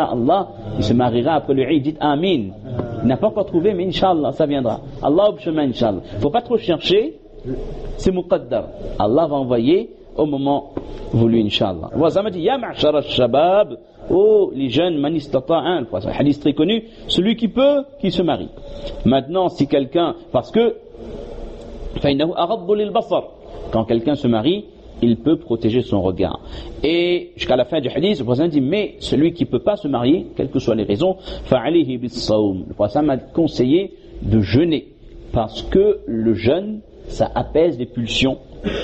Inch'Allah, il se mariera après le Eid, dites Amin. Il n'a pas encore trouvé, mais Inch'Allah, ça viendra. Allah au chemin, Inch'Allah. Il ne faut pas trop chercher, c'est muqaddar. Allah va envoyer au moment voulu, Inch'Allah. Wazama dit, Ya ma'shar al-shabab, oh les jeunes, man istata'a, un hadith très connu, celui qui peut, qui se marie. Maintenant, si quelqu'un, parce que, فإنه أغض للبصر, quand quelqu'un se marie, il peut protéger son regard. Et jusqu'à la fin du hadith, le prophète dit, mais celui qui ne peut pas se marier, quelles que soient les raisons, فَعَلَيْهِ بِالصَّوْمِ. Le prophète m'a conseillé de jeûner, parce que le jeûne, ça apaise les pulsions,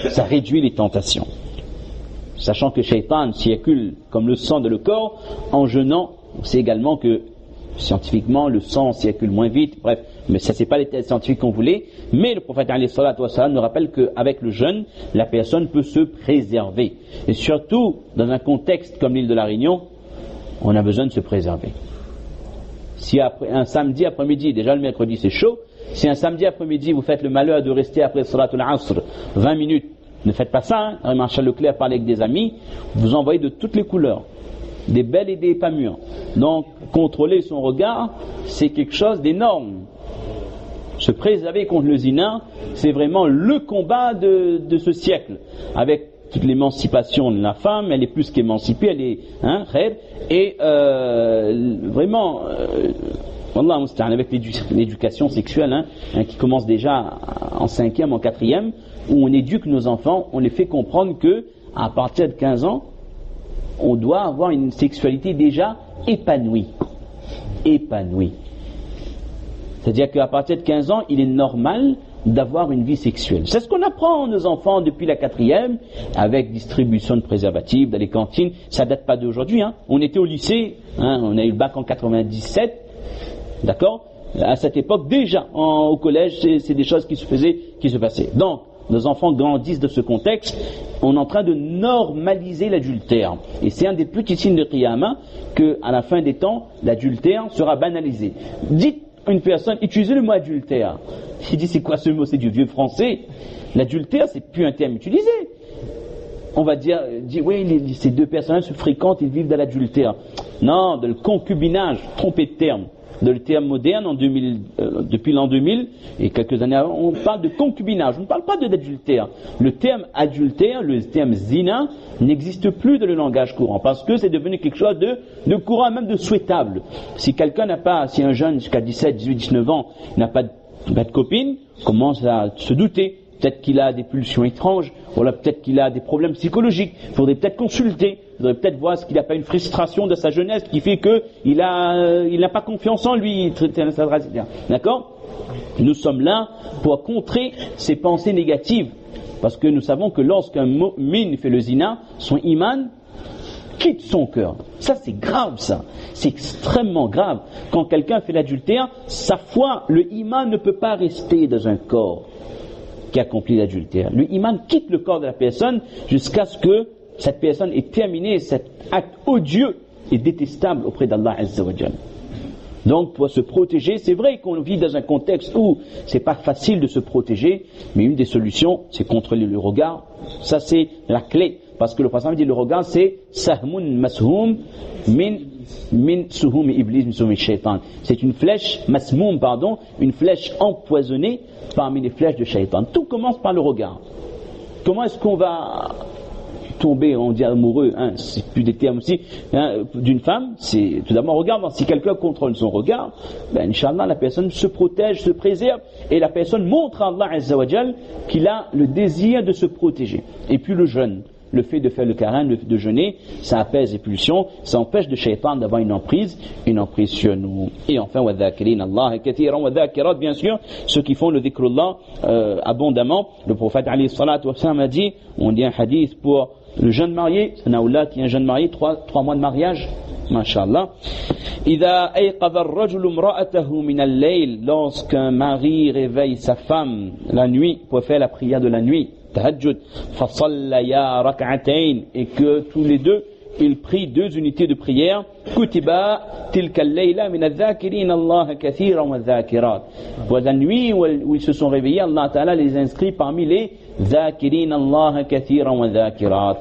ça réduit les tentations. Sachant que Shaitan circule comme le sang dans le corps, en jeûnant, on sait également que scientifiquement le sang circule moins vite, bref, mais ça c'est pas les tests scientifiques qu'on voulait, mais le prophète alayhi salatu wa salam nous rappelle qu'avec le jeûne, la personne peut se préserver. Et surtout, dans un contexte comme l'île de la Réunion, on a besoin de se préserver. Si après, un samedi après-midi, déjà le mercredi c'est chaud, si un samedi après-midi vous faites le malheur de rester après Salatul Asr 20 minutes, ne faites pas ça, hein. Marshal Leclerc parlait avec des amis, vous envoyez de toutes les couleurs, des belles et des pas mûres. Donc, contrôler son regard, c'est quelque chose d'énorme. Se préserver contre le zina, c'est vraiment le combat de ce siècle. Avec toute l'émancipation de la femme, elle est plus qu'émancipée, elle est, et vraiment, Wallah musta'an, avec l'éducation sexuelle, qui commence déjà en 5e, en 4e, où on éduque nos enfants, on les fait comprendre que à partir de 15 ans, on doit avoir une sexualité déjà épanouie. C'est-à-dire qu'à partir de 15 ans, il est normal d'avoir une vie sexuelle. C'est ce qu'on apprend à nos enfants depuis la 4e, avec distribution de préservatifs dans les cantines. Ça date pas d'aujourd'hui. On était au lycée, on a eu le bac en 97, d'accord. À cette époque, déjà, au collège, c'est des choses qui se passaient. Donc, nos enfants grandissent de ce contexte, on est en train de normaliser l'adultère. Et c'est un des petits signes de Qiyamah qu'à la fin des temps, l'adultère sera banalisé. Dites une personne, utilisez le mot adultère. Il dit, c'est quoi ce mot? C'est du vieux français. L'adultère, c'est plus un terme utilisé. On va dire oui, ces deux personnes se fréquentent, ils vivent de l'adultère. Non, de le concubinage, trompé de terme. De le terme moderne depuis l'an 2000 et quelques années avant, on parle de concubinage, on ne parle pas d'adultère. Le terme adultère, le terme zina n'existe plus dans le langage courant parce que c'est devenu quelque chose de courant, même de souhaitable. Si quelqu'un n'a pas, si un jeune jusqu'à 17, 18, 19 ans n'a pas de copine, commence à se douter. Peut-être qu'il a des pulsions étranges, ou là peut-être qu'il a des problèmes psychologiques. Il faudrait peut-être consulter, il faudrait peut-être voir ce qu'il n'a pas une frustration de sa jeunesse qui fait qu'il n'a pas confiance en lui, d'accord? Nous sommes là pour contrer ces pensées négatives, parce que nous savons que lorsqu'un mu'min fait le zina, son iman quitte son cœur. Ça c'est grave, ça. C'est extrêmement grave. Quand quelqu'un fait l'adultère, sa foi, le iman ne peut pas rester dans un corps qui accomplit l'adultère. Le iman quitte le corps de la personne jusqu'à ce que cette personne ait terminé cet acte odieux et détestable auprès d'Allah Azza wa Jal. Donc pour se protéger, c'est vrai qu'on vit dans un contexte où c'est pas facile de se protéger, mais une des solutions, c'est contrôler le regard. Ça c'est la clé, parce que le prophète dit le regard c'est sahmun mashoum min suhum iblis min suhum shaitan. C'est une flèche masmoum, une flèche empoisonnée parmi les flèches de shaitan. Tout commence par le regard. Comment est-ce qu'on va tomber, on dit amoureux, c'est plus des termes aussi, d'une femme? C'est tout d'abord regarde. Si quelqu'un contrôle son regard, Inch'Allah, la personne se protège, se préserve, et la personne montre à Allah Azza wa Jal qu'il a le désir de se protéger. Et puis le jeûne, le fait de faire le câlin, de jeûner, ça apaise les pulsions, ça empêche de shaitan d'avoir une emprise sur nous. Et enfin, wa dhakirin Allah kathiran wa dhakirat, bien sûr, ceux qui font le dhikrullah abondamment. Le prophète alayhi salatu wa sallam a dit, on dit un hadith pour le jeune marié, Sanaoullah qui est un jeune marié, 3 mois de mariage, Masha'Allah. إذا أيقظ الرجل امرأته من الليل, lorsqu'un mari réveille sa femme la nuit pour faire la prière de la nuit, tahajjud, فصليا ركعتين, et que tous les deux ils prient 2 unités de prière, كتبا تلك الليلة من الذاكرين الله كثيرا والذاكرات. Pour la nuit où ils se sont réveillés, Allah Ta'ala les inscrit parmi les ذاكرين الله كثيرا والذاكرات.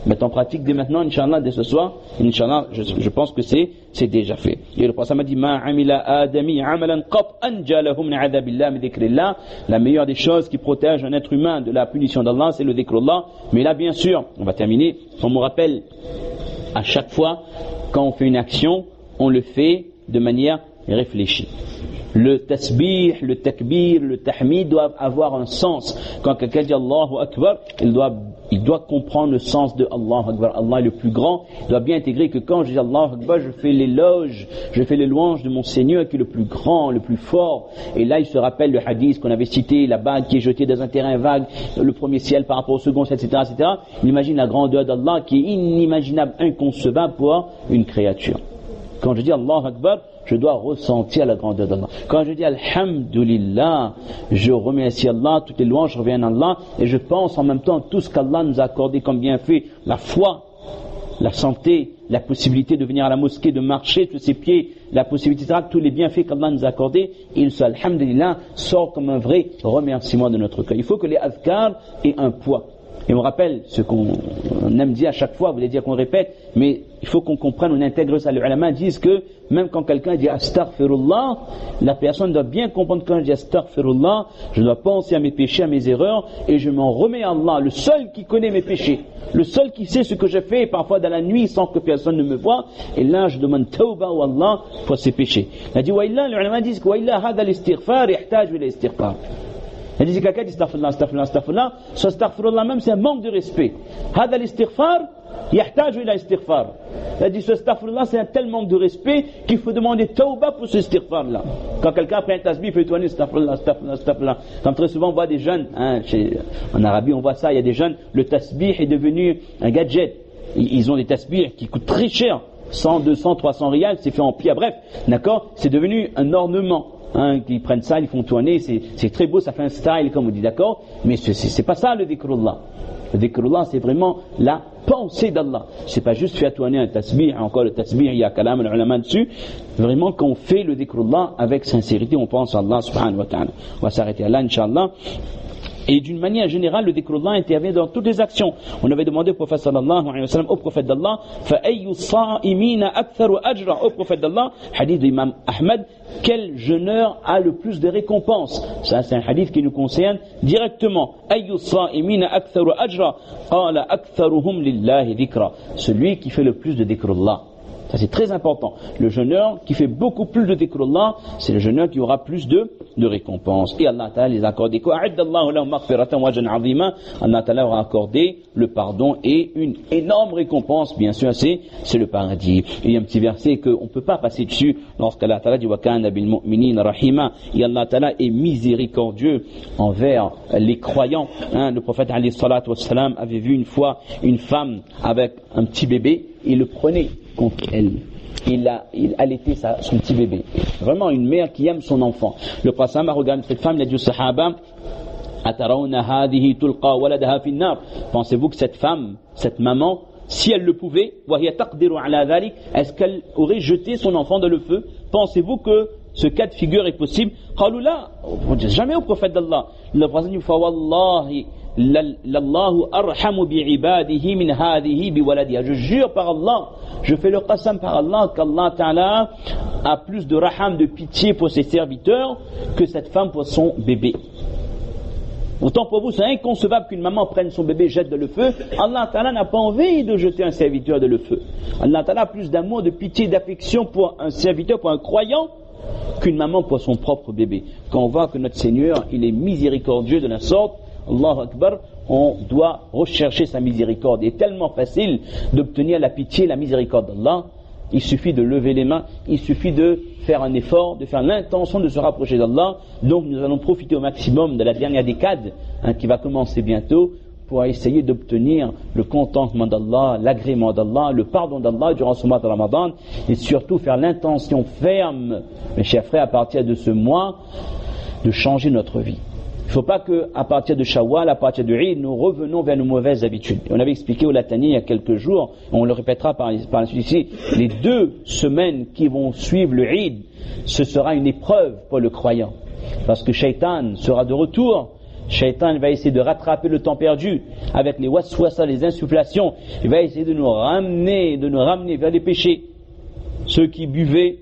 mettre en pratique dès maintenant, Inch'Allah, dès ce soir. Inch'Allah, je pense que c'est déjà fait. Et le prophète m'a dit, Ma amila adami amalan qat anja lahum min adabillah min dhikrillah. La meilleure des choses qui protège un être humain de la punition d'Allah, c'est le dhikrullah. Mais là, bien sûr, on va terminer, on me rappelle, à chaque fois, quand on fait une action, on le fait de manière réfléchie. Le tasbih, le takbir, le tahmid doivent avoir un sens. Quand quelqu'un dit Allahu Akbar, il doit comprendre le sens de Allahu Akbar. Allah est le plus grand. Il doit bien intégrer que quand je dis Allahu Akbar, je fais l'éloge, je fais les louanges de mon Seigneur qui est le plus grand, le plus fort. Et là, il se rappelle le hadith qu'on avait cité, la bague qui est jetée dans un terrain vague, le premier ciel par rapport au second, etc., etc. Il imagine la grandeur d'Allah qui est inimaginable, inconcevable pour une créature. Quand je dis Allahu Akbar, je dois ressentir la grandeur d'Allah. Quand je dis Alhamdulillah, je remercie Allah, toutes les louanges reviennent à Allah, et je pense en même temps tout ce qu'Allah nous a accordé comme bienfait, la foi, la santé, la possibilité de venir à la mosquée, de marcher sur ses pieds, la possibilité de tous les bienfaits qu'Allah nous a accordés, et ce Alhamdulillah sort comme un vrai remerciement de notre cœur. Il faut que les adhkar aient un poids. Et on rappelle ce qu'on aime dire à chaque fois, vous voulez dire qu'on répète, mais il faut qu'on comprenne, on intègre ça. Les ulama disent que même quand quelqu'un dit astaghfirullah, la personne doit bien comprendre que quand je dis astaghfirullah, je dois penser à mes péchés, à mes erreurs, et je m'en remets à Allah, le seul qui connaît mes péchés, le seul qui sait ce que je fais, parfois dans la nuit sans que personne ne me voie, et là je demande tawba à Allah pour ses péchés. Il a dit, les ulama disent que وَإِلَّا هَذَا الْإِسْتِغْفَارِ يَحْتَاجُ إِلَى الْإِسْتِغْفَارِ. Il dit quelqu'un dit astaghfirullah, ce astaghfirullah même c'est un manque de respect. Hada l'istighfar, yahtaju ila istighfar. Il dit ce astaghfirullah c'est un tel manque de respect qu'il faut demander tawba pour ce istighfar là. Quand quelqu'un prend un tasbih, il peut étonner astaghfirullah. Comme très souvent on voit des jeunes, en Arabie on voit ça, il y a des jeunes, le tasbih est devenu un gadget. Ils ont des tasbihs qui coûtent très cher, 100, 200, 300 riyals, c'est fait en pierre, bref, d'accord, c'est devenu un ornement. Qui prennent ça, ils font tourner, c'est très beau, ça fait un style comme on dit, d'accord, mais c'est pas ça le dhikrullah. Le dhikrullah c'est vraiment la pensée d'Allah, c'est pas juste faire tourner un tasbih. Encore le tasbih, il y a kalam al-ulama dessus. Vraiment quand on fait le dhikrullah avec sincérité, on pense à Allah subhanahu wa ta'ala. On va s'arrêter là Inch'Allah. Et d'une manière générale, le dhikrullah intervient dans toutes les actions. On avait demandé au prophète sallallahu alayhi wa sallam, au prophète d'Allah, فَأَيُّ الصَّائِمِينَ أَكْثَرُ أَجْرًا, au prophète d'Allah, hadith de l'imam Ahmed, quel jeûneur a le plus de récompenses? Ça c'est un hadith qui nous concerne directement. أَيُّ الصَّائِمِينَ أَكْثَرُ أَجْرًا قَالَ أَكْثَرُهُمْ لِلَّهِ ذِكْرًا, celui qui fait le plus de dhikrullah. Ça c'est très important. Le jeûneur qui fait beaucoup plus de dhikrullah, c'est le jeûneur qui aura plus de récompenses. Et Allah Ta'ala les a accordé quoi? Allah Ta'ala aura accordé le pardon et une énorme récompense, bien sûr, c'est le paradis. Et il y a un petit verset qu'on ne peut pas passer dessus lorsqu'Allah Ta'ala dit wa kana bil mu'minina rahima, et Allah Ta'ala est miséricordieux envers les croyants. Le prophète alayhi salatu wassalam avait vu une fois une femme avec un petit bébé, il le prenait contre elle. Il allaitait son petit bébé. Vraiment une mère qui aime son enfant. Le prophète a regardé cette femme, il a dit aux sahaba, Atarawna hadihi tulqa waladaha fi an-nar. Pensez-vous que cette femme, cette maman, si elle le pouvait, wa hiya taqdiru ala dhalik, est-ce qu'elle aurait jeté son enfant dans le feu? Pensez-vous que ce cas de figure est possible? Qalu la, on ne dit jamais au prophète d'Allah. Le prophète dit fa wallahi Lallahu arhamu bi'ibadihi min hadihi biwaladiha. Je jure par Allah, je fais le qasam par Allah qu'Allah Ta'ala a plus de raham, de pitié pour ses serviteurs que cette femme pour son bébé. Autant pour vous, c'est inconcevable qu'une maman prenne son bébé et jette dans le feu. Allah Ta'ala n'a pas envie de jeter un serviteur dans le feu. Allah Ta'ala a plus d'amour, de pitié, d'affection pour un serviteur, pour un croyant, qu'une maman pour son propre bébé. Quand on voit que notre Seigneur, il est miséricordieux de la sorte, Allahu Akbar, on doit rechercher sa miséricorde. Il est tellement facile d'obtenir la pitié et la miséricorde d'Allah. Il suffit de lever les mains, il suffit de faire un effort, de faire l'intention de se rapprocher d'Allah. Donc nous allons profiter au maximum de la dernière décade qui va commencer bientôt pour essayer d'obtenir le contentement d'Allah, l'agrément d'Allah, le pardon d'Allah durant ce mois de Ramadan, et surtout faire l'intention ferme, mes chers frères, à partir de ce mois, de changer notre vie. Il ne faut pas qu'à partir de Shawwal, à partir de Eid, nous revenons vers nos mauvaises habitudes. On avait expliqué au Latanier il y a quelques jours, on le répétera par la suite ici, les 2 semaines qui vont suivre le Eid, ce sera une épreuve pour le croyant. Parce que Shaitan sera de retour, Shaitan va essayer de rattraper le temps perdu avec les waswasa, les insufflations. Il va essayer de nous ramener vers les péchés. Ceux qui buvaient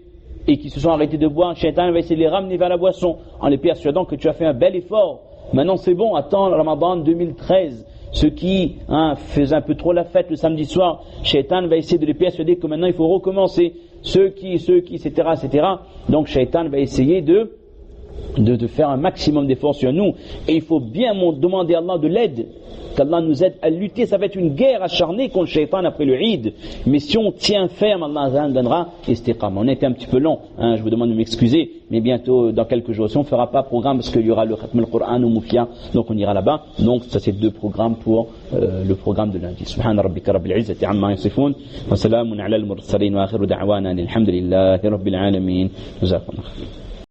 et qui se sont arrêtés de boire, Shaitan va essayer de les ramener vers la boisson en les persuadant que tu as fait un bel effort. Maintenant c'est bon, attends le Ramadan 2013. Ceux qui faisaient un peu trop la fête le samedi soir, Shaitan va essayer de les persuader que maintenant il faut recommencer. Ceux qui, etc., etc. Donc Shaitan va essayer de faire un maximum d'efforts sur nous. Et il faut bien demander à Allah de l'aide, qu'Allah nous aide à lutter. Ça va être une guerre acharnée contre Shaitan après le Eid. Mais si on tient ferme, Allah donnera istiqama. On était un petit peu long, je vous demande de m'excuser, mais bientôt, dans quelques jours, si on ne fera pas programme, parce qu'il y aura le Khatm al-Qur'an ou Moufia, donc on ira là-bas. Donc ça c'est 2 programmes pour le programme de lundi. Subhana rabbika rabbil izzati amma yasifun, wa salamun ala al-mursalin, wa akhiru da'wana alhamdulillahi rabbil alamin. Jazakumullah.